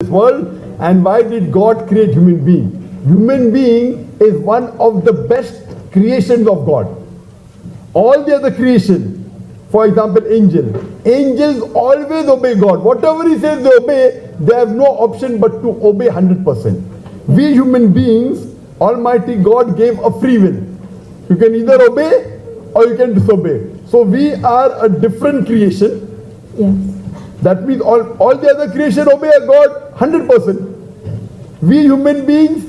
this world, and why did God create human being? Human being is one of the best creations of God. All the other creation, for example, angels always obey God. Whatever He says they obey, they have no option but to obey 100%. We human beings, Almighty God gave a free will. You can either obey or you can disobey. So we are a different creation. Yes. That means all the other creation obey God 100%. We human beings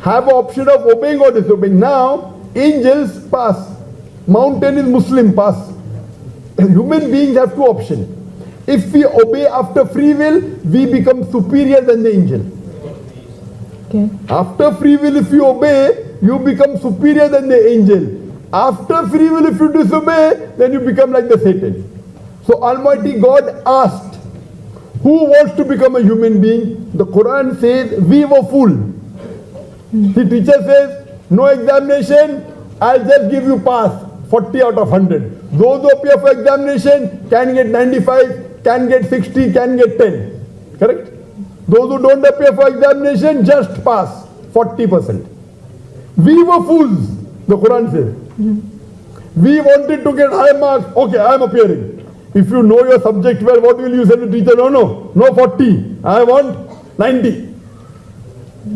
have an option of obeying or disobeying. Now, angels pass. Mountain is Muslim, pass. Human beings have two options. If we obey after free will, we become superior than the angel. Okay. After free will, if you obey, you become superior than the angel. After free will, if you disobey, then you become like the Satan. So Almighty God asked, who wants to become a human being? The Quran says, we were fool. The teacher says, no examination, I'll just give you pass, 40 out of 100. Those who appear for examination can get 95, can get 60, can get 10. Correct? Those who don't appear for examination, just pass, 40%. We were fools, the Quran says. We wanted to get high marks. Okay, I am appearing. If you know your subject well, what will you say to the teacher? No 40. I want 90.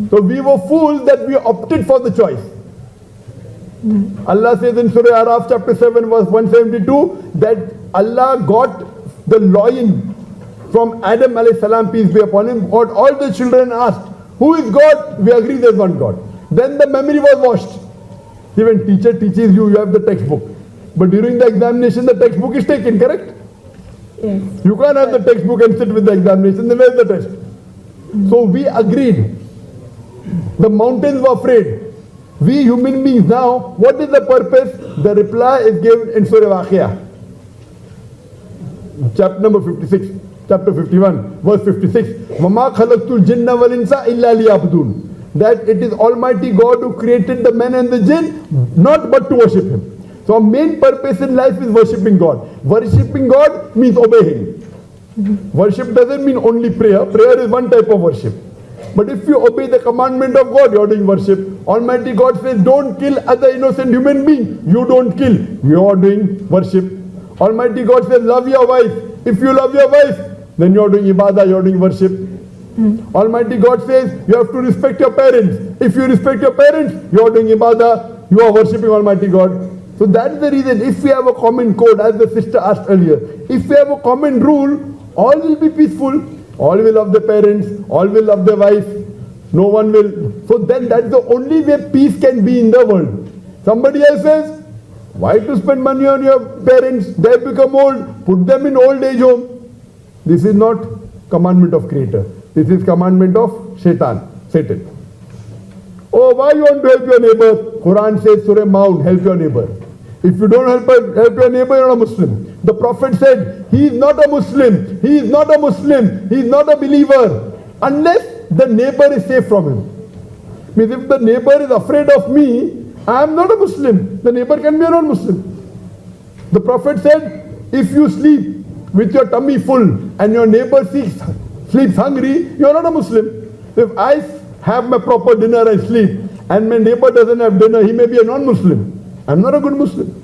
So we were fools that we opted for the choice. Allah says in Surah Araf chapter 7 verse 172 that Allah got the loin from Adam alayhi salam, peace be upon him, got all the children asked, who is God? We agree there's one God. Then the memory was washed. See, when teacher teaches you, you have the textbook. But during the examination, the textbook is taken, correct? Yes. You can't have the textbook and sit with the examination, then where's the test? So we agreed. The mountains were afraid. We human beings now, what is the purpose? The reply is given in Surah Waqiah. Chapter number 56, chapter 51, verse 56. وَمَا خَلَقْتُ الْجِنَّ وَالْإِنسَ إِلَّا لِيَعْبُدُونَ. That it is Almighty God who created the man and the jinn, not but to worship Him. So our main purpose in life is worshipping God. Worshipping God means obeying Him. Worship doesn't mean only prayer. Prayer is one type of worship. But if you obey the commandment of God, you are doing worship. Almighty God says, don't kill other innocent human being. You don't kill. You are doing worship. Almighty God says, love your wife. If you love your wife, then you are doing ibadah, you are doing worship. Almighty God says, you have to respect your parents. If you respect your parents, you are doing ibadah, you are worshipping Almighty God. So that is the reason, if we have a common code, as the sister asked earlier, if we have a common rule, all will be peaceful. All will love the parents, all will love their wife, no one will. So then that's the only way peace can be in the world. Somebody else says, why to spend money on your parents? They have become old, put them in old age home. This is not commandment of Creator. This is commandment of Satan. Oh, why you want to help your neighbor? Quran says, Surah Maun, help your neighbor. If you don't help your neighbor, you're not a Muslim. The Prophet said, he is not a Muslim. He is not a Muslim. He is not a believer. Unless the neighbor is safe from him. Means if the neighbor is afraid of me, I am not a Muslim. The neighbor can be a non-Muslim. The Prophet said, if you sleep with your tummy full and your neighbor sleeps hungry, you are not a Muslim. If I have my proper dinner and sleep, and my neighbor doesn't have dinner, he may be a non-Muslim. I'm not a good Muslim.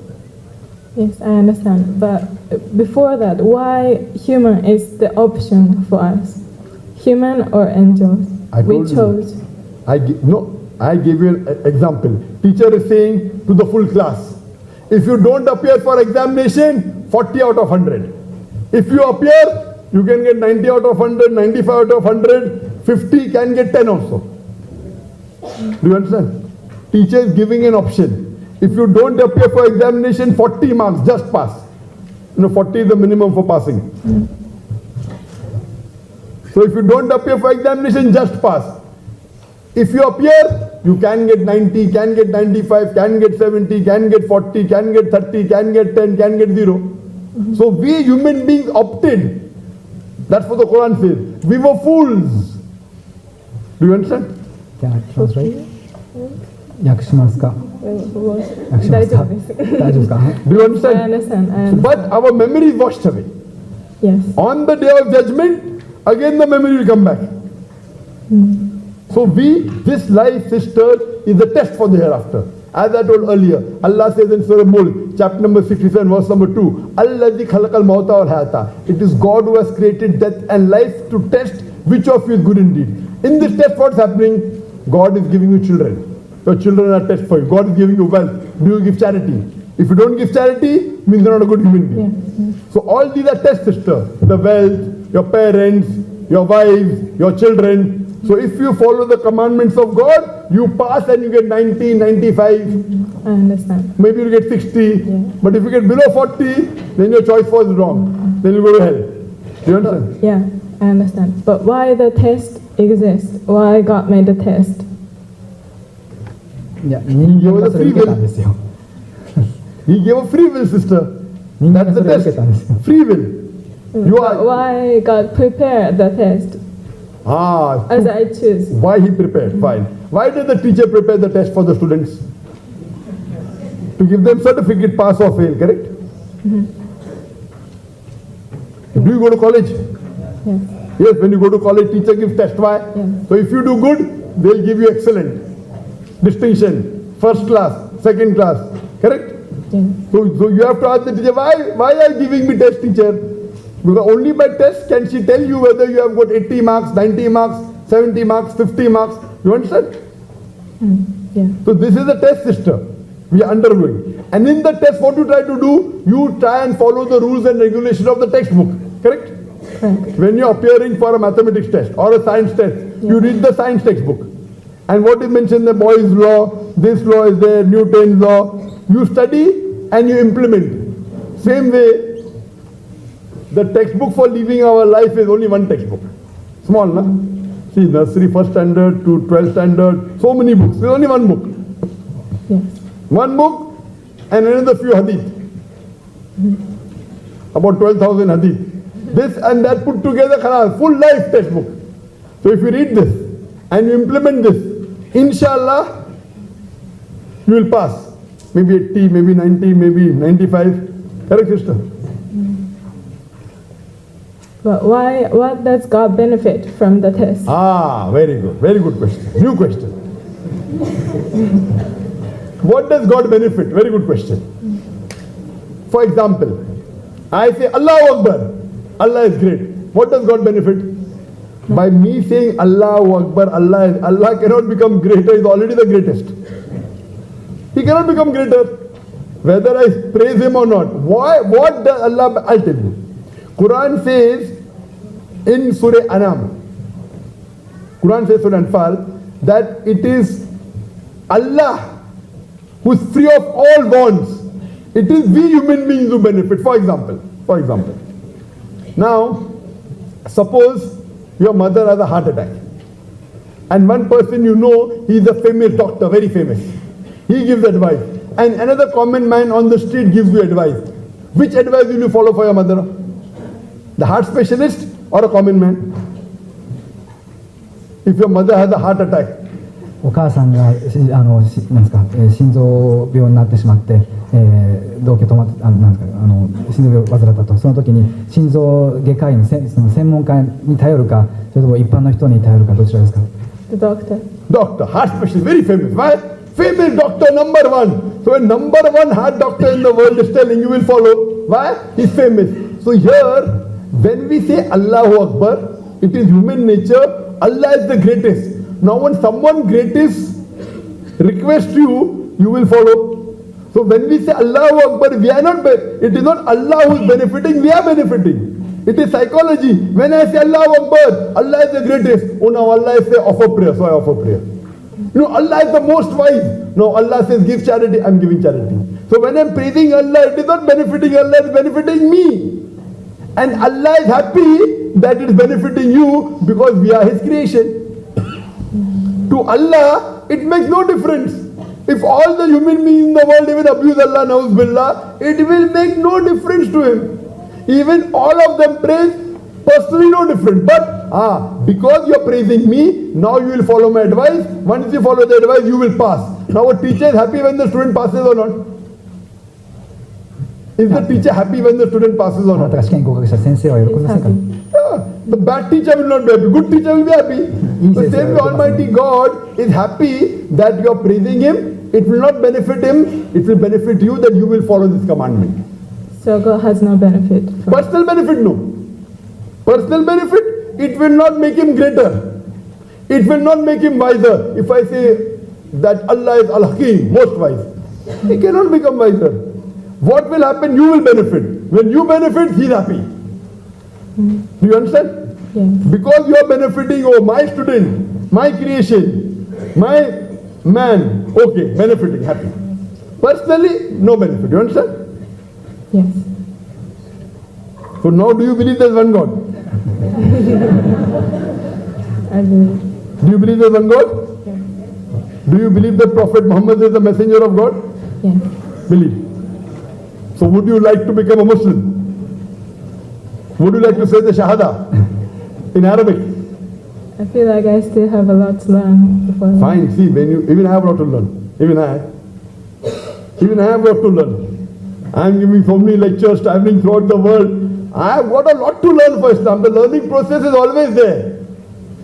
Yes, I understand. But before that, why human is the option for us? Human or angels? We chose. I gave you an example. Teacher is saying to the full class, if you don't appear for examination, 40 out of 100. If you appear, you can get 90 out of 100, 95 out of 100, 50 can get 10 also. Do you understand? Teacher is giving an option. If you don't appear for examination, 40 marks, just pass. 40 is the minimum for passing. So if you don't appear for examination, just pass. If you appear, you can get 90, can get 95, can get 70, can get 40, can get 30, can get 10, can get 0. So we human beings opted. That's what the Quran says. We were fools. Do you understand? Can I translate? 訳しますか? 訳しますか? 大丈夫ですか? Do you understand? I understand. But our memory is washed away. Yes. On the day of judgment, again the memory will come back. So this life, sister, is the test for the hereafter. As I told earlier, Allah says in Surah Mulk, chapter number 67, verse number 2, Alladhi khalaqal mauta wal hayata. It is God who has created death and life to test which of you is good indeed. In this test, what's happening? God is giving you children. Your children are a test for you. God is giving you wealth. Do you give charity? If you don't give charity, means you're not a good human being. So all these are tests, sister. The wealth, your parents, your wives, your children. So if you follow the commandments of God, you pass and you get 90, 95. I understand. Maybe you get 60. But if you get below 40, then your choice was wrong. Then you go to hell. Do you understand? Yeah, I understand. But why the test exists? Why God made the test? いや、人間がそれ受けたんですよ。 He gave a free will, sister. 人間 That's がそ the れを受けたんですよ。 test. Free will. You But are. why God prepared the test as I choose? Why he prepared? Fine. Why did the teacher prepare the test for the students? To give them certificate, pass or fail, correct? Do you go to college? Yes. Yes, when you go to college, teacher gives test. Why? Yes. So if you do good, they'll give you excellent, distinction, first class, second class, correct? Yes. So you have to ask the teacher, why are you giving me test, teacher? Because only by test can she tell you whether you have got 80 marks, 90 marks, 70 marks, 50 marks. You understand? Yeah. So this is a test, sister. We are undergoing. And in the test, what you try to do, you try and follow the rules and regulations of the textbook. Correct? Correct. When you are appearing for a mathematics test or a science test, you read the science textbook. And what is mentioned, the Boyle's law, this law is there, Newton's law. You study and you implement. Same way, the textbook for living our life is only one textbook. Small, na? See, nursery, first standard to 12th standard, so many books. There's only one book. Yes. One book and another few hadith. About 12,000 hadith. This and that put together, full life textbook. So if you read this and you implement this, inshallah, you will pass. Maybe 80, maybe 90, maybe 95. Correct, sister? But why? What does God benefit from the test? Ah, very good. Very good question. New question. What does God benefit? Very good question. For example, I say Allahu Akbar. Allah is great. What does God benefit? By me saying Allahu Akbar, Allah cannot become greater, is already the greatest. He cannot become greater. Whether I praise him or not. Why? What does Allah? I'll tell you. Quran says in Surah Anam, Quran says Surah Anfal, that it is Allah who is free of all bonds. It is we human beings who benefit. For example, now, suppose your mother has a heart attack, and one person you know, he is a famous doctor, very famous. He gives advice, and another common man on the street gives you advice. Which advice will you follow for your mother? The heart specialist or a common man? If your mother has a heart attack, お母さんがなんですか、心臓病になってしまって、動悸止まってなんですか、心臓病を患ったと、その時に心臓外科医のその専門家に頼るか、それとも一般の人に頼るか、どちらですか？ The doctor. Doctor, heart specialist, very famous. Why? Famous doctor, number one. So a number one heart doctor in the world is telling you will follow. Why? He's famous. So here, when we say Allahu Akbar, it is human nature. Allah is the greatest. Now when someone greatest requests you, you will follow. So when we say Allahu Akbar, we are not, it is not Allah who is benefiting, we are benefiting. It is psychology. When I say Allahu Akbar, Allah is the greatest. Oh now Allah is say offer prayer, so I offer prayer. You know, Allah is the most wise. No, Allah says give charity, I am giving charity. So when I am praising Allah, it is not benefiting Allah, it is benefiting me. And Allah is happy that it is benefiting you because we are His creation. To Allah, it makes no difference. If all the human beings in the world even abuse Allah, na'uz billah, it will make no difference to Him. Even all of them praise, personally no different. But because you are praising me, now you will follow my advice. Once you follow the advice, you will pass. Now a teacher is happy when the student passes or not? Is the teacher happy when the student passes or あな not? たが試験に合格した先生は喜びませんか？ Yeah. The bad teacher will not be happy. Good teacher will be happy. The same way Almighty God is happy that you are praising Him. It will not benefit Him. It will benefit you that you will follow this commandment. So God has no benefit. Personal benefit, no. Personal benefit, it will not make Him greater. It will not make Him wiser. If I say that Allah is Al-Hakim, most wise, He cannot become wiser. What will happen? You will benefit. When you benefit, He is happy. Do you understand? Yes. Because you are benefiting, oh, my student, my creation, my man, okay, benefiting, happy. Personally, no benefit. You understand? Yes. So now do you believe there is one God? I believe. Do you believe there is one God? Yes. Do you believe that Prophet Muhammad is the messenger of God? Yes. Believe. So would you like to become a Muslim? Would you like to say the Shahada in Arabic? I feel like I still have a lot to learn before that. Fine, see, when you, even I have a lot to learn. Even I have a lot to learn. I am giving so many lectures, traveling throughout the world. I have got a lot to learn for Islam. The learning process is always there.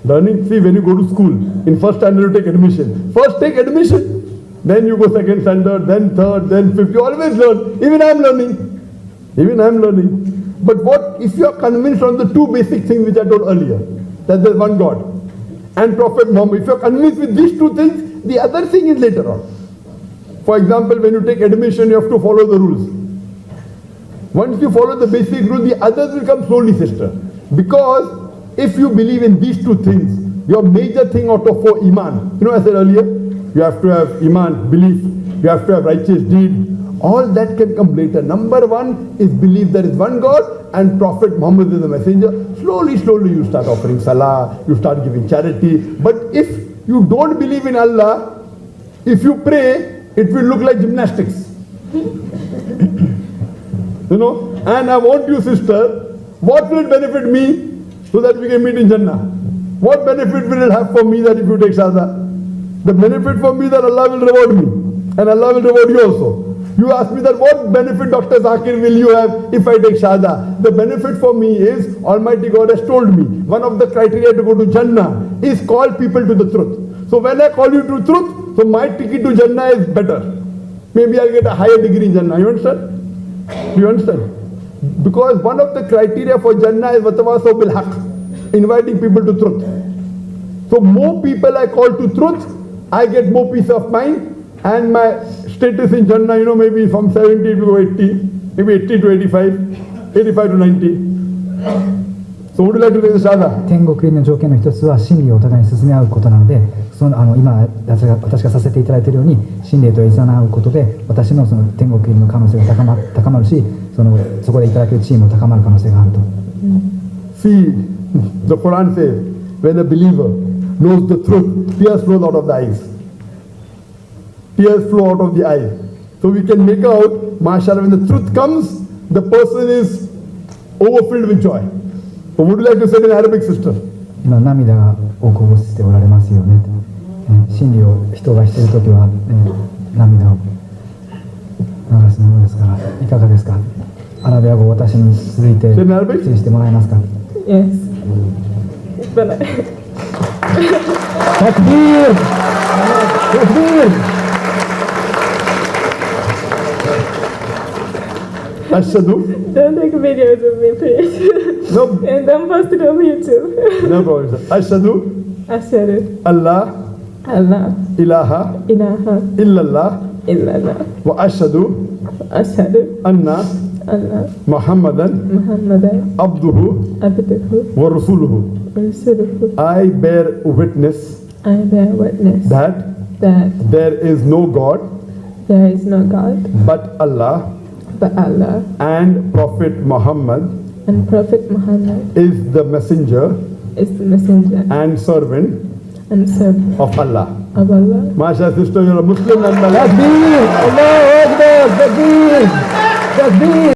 Learning, see, when you go to school, in first standard you take admission. First take admission, then you go second standard, then third, then fifth. You always learn. Even I am learning. Even I am learning. But what if you are convinced on the two basic things which I told earlier, that there is one God and Prophet Muhammad, if you are convinced with these two things, the other thing is later on. For example, when you take admission, you have to follow the rules. Once you follow the basic rule, the others will come slowly, sister. Because if you believe in these two things, your major thing out of four, Iman. You know, I said earlier, you have to have Iman, belief. You have to have righteous deed. All that can come later. Number one is believe there is one God and Prophet Muhammad is the messenger. Slowly, slowly you start offering salah, you start giving charity. But if you don't believe in Allah, if you pray, it will look like gymnastics. You know, and I want you, sister, what will it benefit me so that we can meet in Jannah? What benefit will it have for me that if you take Shahada? The benefit for me that Allah will reward me and Allah will reward you also. You ask me that what benefit, Dr. Zakir, will you have if I take Shahada? The benefit for me is Almighty God has told me one of the criteria to go to Jannah is call people to the truth. So when I call you to truth, so my ticket to Jannah is better. Maybe I'll get a higher degree in Jannah. You understand? Do you understand? Because one of the criteria for Jannah is watawasaw bil haqq, inviting people to truth. So more people I call to truth, I get more peace of mind. And my status in Jannah, you know, maybe from 70 to 80, maybe 80 to 85, 85 to 90. So would you like to take the Shahada? 天国入りの条件の一つは真理をお互いに進め合うことなので、今私がさせていただいているように真理といざなうことで私のその天国入りの可能性が高まるし、そこでいただける地位も高まる可能性があると。See, the Quran says, when a believer knows the truth, tears flow out of the eyes. Tears flow out of the eyes. So we can make out, mashallah, when the truth comes, the person is overfilled with joy. So would you like to say in Arabic, sister? 今涙がをこぼしておられますよね。真理を人がしているときは、涙を流すものですから、いかがですか。アラビア語を私に続いて口にしてもらえますか。Yes. But Takbir! Takbir! Ashhadu. don't take videos of me, please. No, And don't post it on YouTube. no problem, sir. Ashhadu. Ashhadu Allah Allah ilaha ilaha illallah illallah wa ashhadu ashhadu anna Allah Muhammadan Muhammadan abduhu abduhu wa rasuluhu. wa rasuluhu. I bear witness I bear witness that that there is no God there is no God but Allah but Allah, and Prophet Muhammad and Prophet Muhammad is the messenger is the messenger and servant and servant of Allah. of Allah. Masha, sister, you're a Muslim and Takbir! Allahu Akbar! Takbir! Takbir!